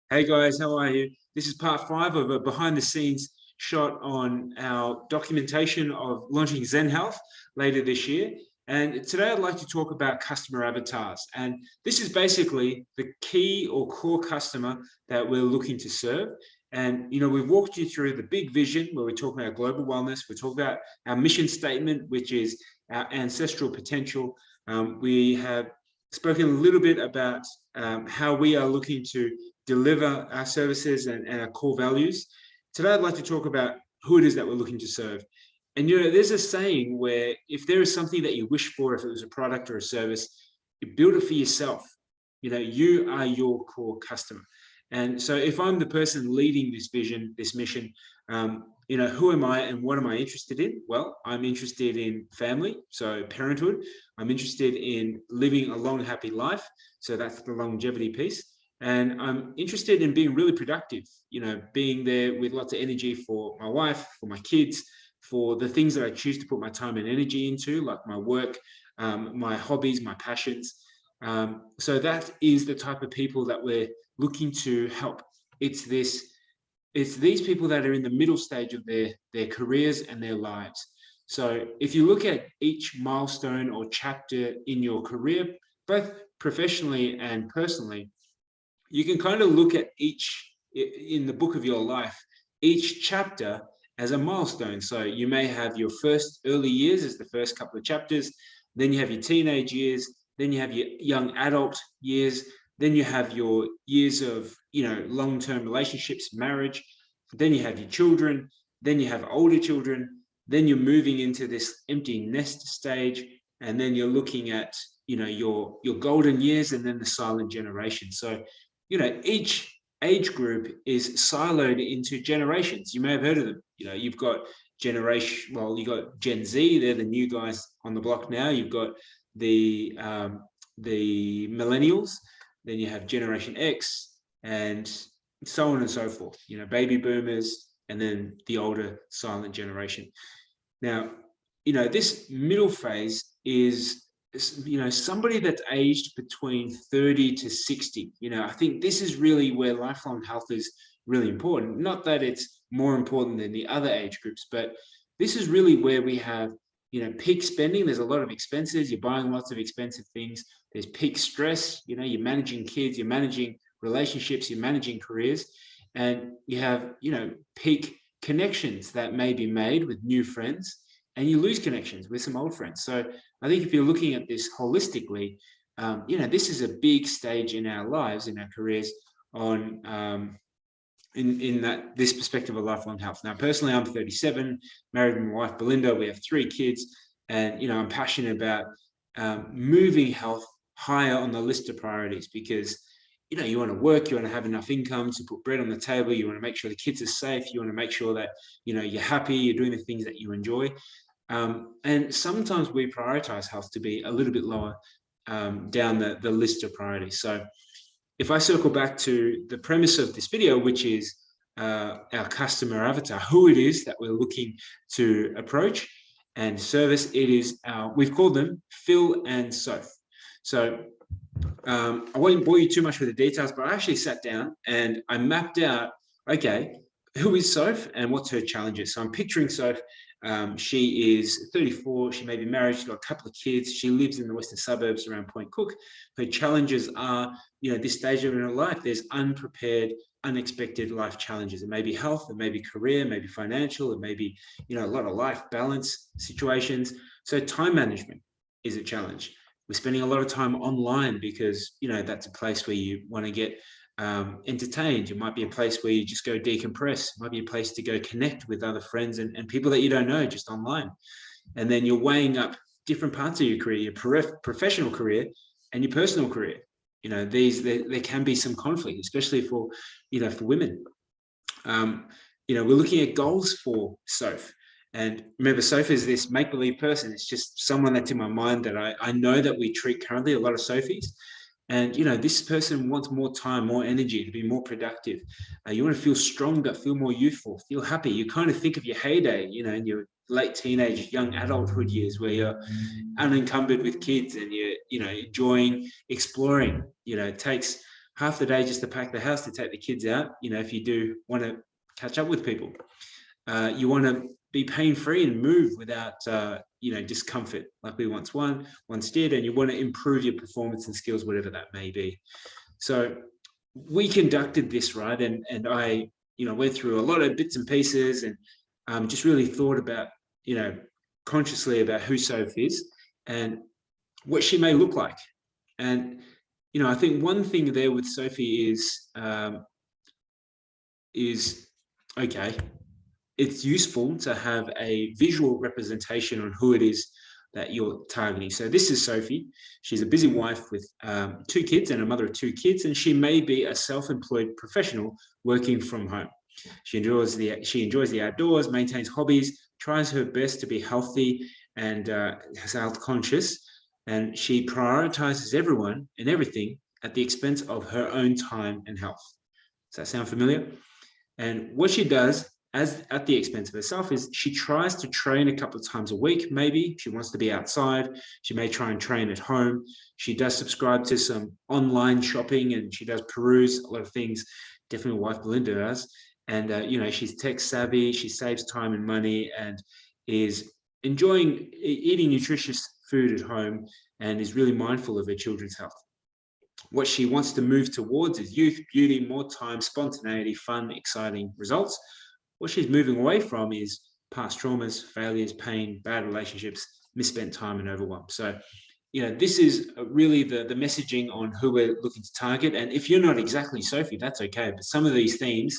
Hey guys, how are you? This is part 5 of a behind the scenes shot on our documentation of launching Zen Health later this year. And today I'd like to talk about customer avatars. And this is basically the key or core customer that we're looking to serve. And we've walked you through the big vision where we're talking about global wellness. We're talking about our mission statement, which is our ancestral potential. We have spoken a little bit about how we are looking to deliver our services and our core values. Today, I'd like to talk about who it is that we're looking to serve. And there's a saying where if there is something that you wish for, if it was a product or a service, you build it for yourself. You are your core customer. And so if I'm the person leading this vision, this mission, who am I and what am I interested in? Well, I'm interested in family, so parenthood. I'm interested in living a long, happy life. So that's the longevity piece. And I'm interested in being really productive, being there with lots of energy for my wife, for my kids, for the things that I choose to put my time and energy into, like my work, my hobbies, my passions. So that is the type of people that we're looking to help. It's these people that are in the middle stage of their careers and their lives. So if you look at each milestone or chapter in your career, both professionally and personally, you can kind of look at each in the book of your life, each chapter as a milestone. So you may have your first early years as the first couple of chapters, then you have your teenage years, then you have your young adult years, then you have your years of long-term relationships, marriage, then you have your children, then you have older children, then you're moving into this empty nest stage, and then you're looking at your golden years and then the silent generation. So each age group is siloed into generations. You may have heard of them. You've got you've got Gen Z, they're the new guys on the block now. You've got the millennials, then you have Generation X, and so on and so forth. Baby boomers, and then the older silent generation. Now, this middle phase is somebody that's aged between 30 to 60. I think this is really where lifelong health is really important. Not that it's more important than the other age groups, but this is really where we have peak spending. There's a lot of expenses. You're buying lots of expensive things. There's peak stress. You're managing kids, you're managing relationships, you're managing careers, and you have peak connections that may be made with new friends, and you lose connections with some old friends. So I think if you're looking at this holistically, this is a big stage in our lives, in our careers, on in this perspective of lifelong health. Now, personally, I'm 37, married to my wife Belinda. We have 3 kids, and I'm passionate about moving health higher on the list of priorities, because you want to work, you want to have enough income to put bread on the table, you want to make sure the kids are safe, you want to make sure that you're happy, you're doing the things that you enjoy. And sometimes we prioritize health to be a little bit lower down the list of priorities. So if I circle back to the premise of this video, which is our customer avatar, who it is that we're looking to approach and service, it is we've called them Phil and Soph. So I won't bore you too much with the details, but I actually sat down and I mapped out, okay, who is Soph and what's her challenges? So I'm picturing Soph. She is 34. She may be married. She's got a couple of kids. She lives in the western suburbs around Point Cook. Her challenges are, this stage of her life, there's unprepared, unexpected life challenges. It may be health, it may be career, it may be financial, it may be, a lot of life balance situations. So time management is a challenge. We're spending a lot of time online because, that's a place where you want to get entertained. It might be a place where you just go decompress. It might be a place to go connect with other friends and people that you don't know just online. And then you're weighing up different parts of your career, your professional career and your personal career. There can be some conflict, especially for women. We're looking at goals for Soph. And remember, Sophie is this make-believe person. It's just someone that's in my mind that I know that we treat currently, a lot of Sophies. And, this person wants more time, more energy to be more productive. You want to feel stronger, feel more youthful, feel happy. You kind of think of your heyday, in your late teenage, young adulthood years where you're unencumbered with kids and you're, enjoying exploring. It takes half the day just to pack the house, to take the kids out. If you do want to catch up with people, you want to be pain-free and move without, discomfort like we once did, and you want to improve your performance and skills, whatever that may be. So we conducted this, right? And I, went through a lot of bits and pieces, and just really thought about, consciously about who Soph is and what she may look like. And, I think one thing there with Sophie is okay, it's useful to have a visual representation on who it is that you're targeting. So this is Sophie. She's a busy wife with 2 kids and a mother of 2 kids, and she may be a self-employed professional working from home. She enjoys the outdoors, maintains hobbies, tries her best to be healthy and health conscious, and she prioritizes everyone and everything at the expense of her own time and health. Does that sound familiar? And what she does at the expense of herself is she tries to train a couple of times a week. Maybe she wants to be outside. She may try and train at home. She does subscribe to some online shopping, and she does peruse a lot of things. Definitely my wife Belinda does. And she's tech savvy. She saves time and money, and is enjoying eating nutritious food at home, and is really mindful of her children's health. What she wants to move towards is youth, beauty, more time, spontaneity, fun, exciting results. What she's moving away from is past traumas, failures, pain, bad relationships, misspent time, and overwhelm. So, this is really the messaging on who we're looking to target. And if you're not exactly Sophie, that's okay. But some of these themes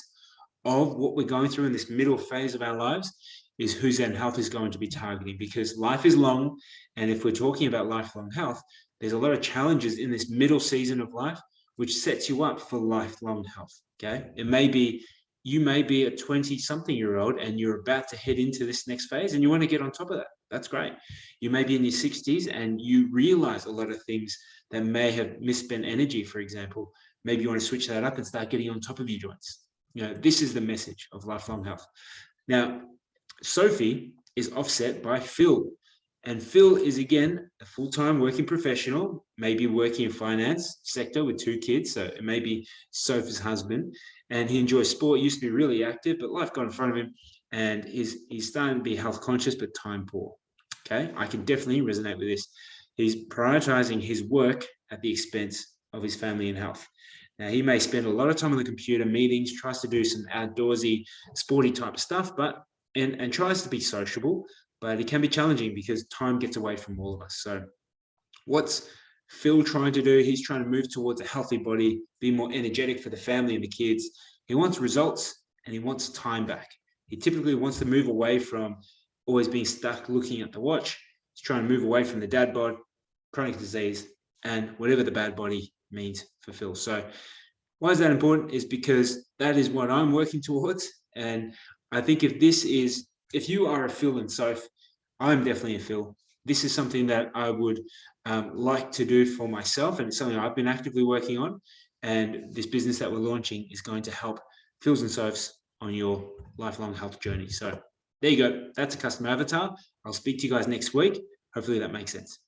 of what we're going through in this middle phase of our lives is who Zen Health is going to be targeting, because life is long. And if we're talking about lifelong health, there's a lot of challenges in this middle season of life, which sets you up for lifelong health. Okay. You may be a 20-something-year-old and you're about to head into this next phase and you want to get on top of that. That's great. You may be in your 60s and you realize a lot of things that may have misspent energy, for example. Maybe you want to switch that up and start getting on top of your joints. This is the message of lifelong health. Now, Sophie is offset by Phil. And Phil is, again, a full-time working professional, maybe working in finance sector with 2 kids. So it may be Sophie's husband. And he enjoys sport, used to be really active, but life got in front of him. And he's starting to be health conscious, but time poor. Okay, I can definitely resonate with this. He's prioritizing his work at the expense of his family and health. Now, he may spend a lot of time on the computer, meetings, tries to do some outdoorsy, sporty type of stuff, and tries to be sociable, but it can be challenging because time gets away from all of us. So what's Phil trying to do? He's trying to move towards a healthy body, be more energetic for the family and the kids. He wants results and he wants time back. He typically wants to move away from always being stuck looking at the watch. He's trying to move away from the dad bod, chronic disease, and whatever the bad body means for Phil. So why is that important? Is because that is what I'm working towards. And I think if you are a Phil and Soph, I'm definitely a Phil. This is something that I would like to do for myself, and it's something I've been actively working on. And this business that we're launching is going to help Phils and Sophs on your lifelong health journey. So there you go. That's a custom avatar. I'll speak to you guys next week. Hopefully that makes sense.